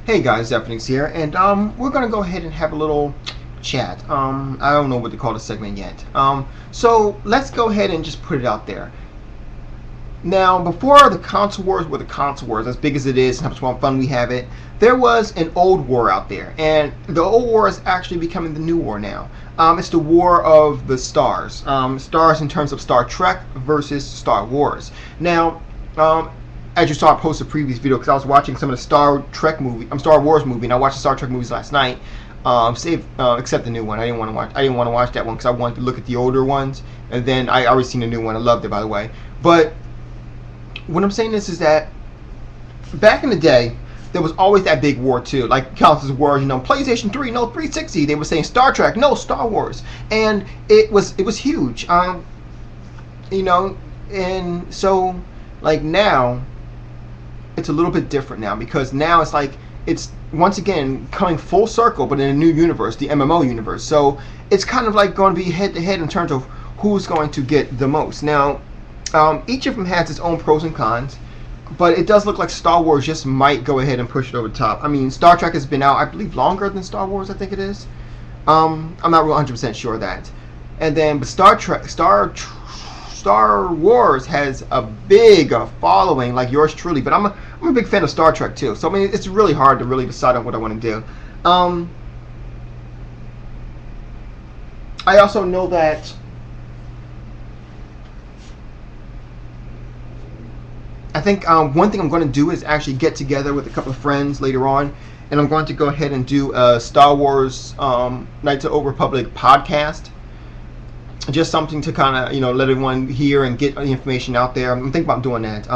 Hey guys, Zephyrnix here, and we're gonna go ahead and have a little chat. I don't know what to call the segment yet. So let's go ahead and just put it out there. Now, before the console wars were the console wars, as big as it is, and how much fun we have it, there was an old war out there, and the old war is actually becoming the new war now. It's the war of the stars. Stars in terms of Star Trek versus Star Wars. Now, as you saw, I posted a previous video because I was watching some of the Star Wars movie, and I watched the Star Trek movies last night. Except the new one, I didn't want to watch that one because I wanted to look at the older ones, and then I already seen the new one. I loved it, by the way. But what I'm saying is that back in the day, there was always that big war too, like consoles wars. PlayStation 3, no 360. They were saying Star Trek, no Star Wars, and it was huge. And so like now, it's a little bit different now because now it's like it's once again coming full circle, but in a new universe, the MMO universe. So it's kind of like going to be head to head in terms of who's going to get the most. Now, each of them has its own pros and cons, but it does look like Star Wars just might go ahead and push it over the top. I mean, Star Trek has been out, I believe, longer than Star Wars. I think it is. I'm not real 100% sure of that. And then, but Star Wars has a big following, like yours truly. But I'm a big fan of Star Trek too. So I mean, it's really hard to really decide on what I want to do. I also know that I think one thing I'm going to do is actually get together with a couple of friends later on, and I'm going to go ahead and do a Star Wars Knights of the Old Republic podcast. Just something to kind of, let everyone hear and get the information out there. I'm thinking about doing that.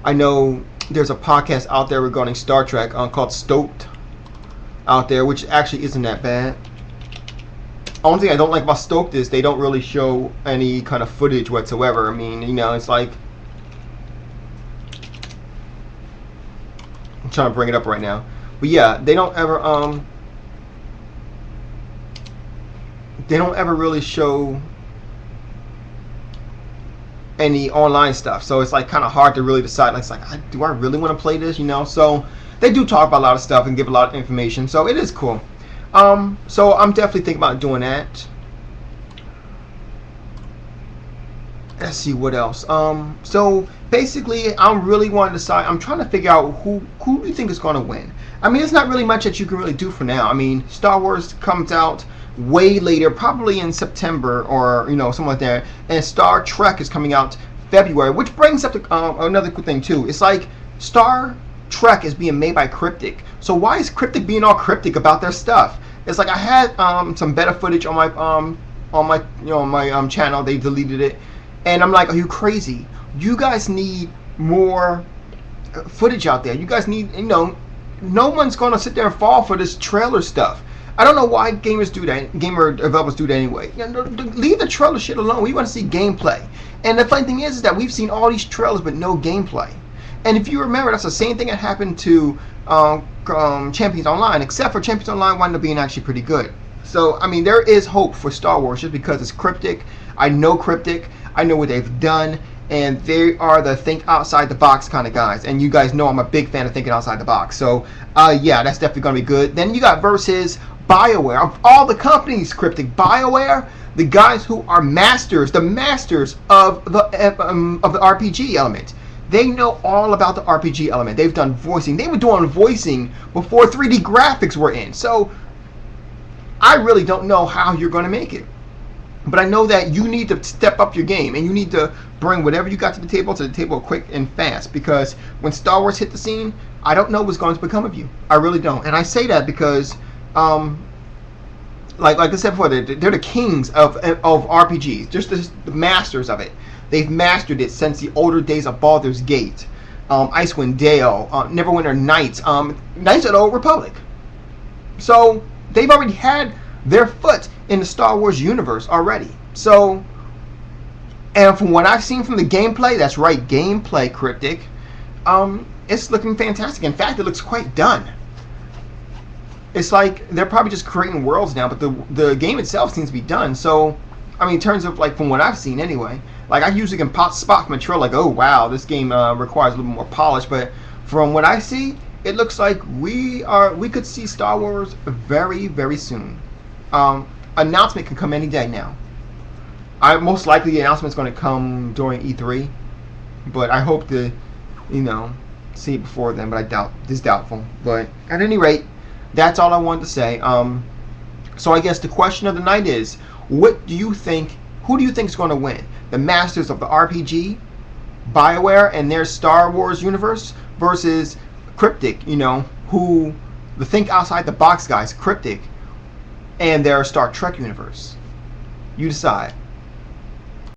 I know there's a podcast out there regarding Star Trek called Stoked out there, which actually isn't that bad. Only thing I don't like about Stoked is they don't really show any kind of footage whatsoever. I mean, it's like, I'm trying to bring it up right now, but yeah, they don't ever really show any online stuff, so it's like kind of hard to really decide. Like, it's like, do I really want to play this? So they do talk about a lot of stuff and give a lot of information, so it is cool. So I'm definitely thinking about doing that. Let's see what else. So basically, I'm really wanting to decide. I'm trying to figure out who do you think is going to win. I mean, there's not really much that you can really do for now. I mean, Star Wars comes out way later, probably in September or something like that, and Star Trek is coming out February, which brings up another cool thing too. It's like Star Trek is being made by Cryptic, so why is Cryptic being all cryptic about their stuff? It's like I had some better footage on my channel. They deleted it, and I'm like, are you crazy? You guys need more footage out there. You guys need, no one's gonna sit there and fall for this trailer stuff. I don't know why gamers do that. Gamer developers do that anyway. Leave the trailer shit alone. We want to see gameplay. And the funny thing is that we've seen all these trailers but no gameplay. And if you remember, that's the same thing that happened to Champions Online, except for Champions Online wound up being actually pretty good. So, I mean, there is hope for Star Wars just because it's Cryptic. I know Cryptic. I know what they've done. And they are the think outside the box kind of guys. And you guys know I'm a big fan of thinking outside the box. So, yeah, that's definitely going to be good. Then you got versus BioWare. Of all the companies, Cryptic, BioWare, the guys who are the masters of the RPG element. They know all about the RPG element. They've done voicing. They were doing voicing before 3D graphics were in. So I really don't know how you're going to make it. But I know that you need to step up your game, and you need to bring whatever you got to the table quick and fast, because when Star Wars hit the scene, I don't know what's going to become of you. I really don't. And I say that because like I said before, they're the kings of RPGs, just the masters of it. They've mastered it since the older days of Baldur's Gate, Icewind Dale, Neverwinter Nights, Knights of the Old Republic. So they've already had their foot in the Star Wars universe already. So, and from what I've seen from the gameplay, that's right, gameplay, Cryptic, it's looking fantastic. In fact, it looks quite done. It's like they're probably just creating worlds now, but the game itself seems to be done. So, I mean, in terms of like from what I've seen anyway, like I usually can spot from a trailer like, oh wow, this game requires a little more polish, but from what I see, it looks like we could see Star Wars very, very soon. Announcement can come any day now. Most likely the announcement is going to come during E3, but I hope to, see it before then. But I doubt. It's doubtful. But at any rate, that's all I wanted to say. So I guess the question of the night is, what do you think? Who do you think is going to win? The masters of the RPG, BioWare and their Star Wars universe, versus Cryptic, who the think outside the box guys, Cryptic, and their Star Trek universe. You decide.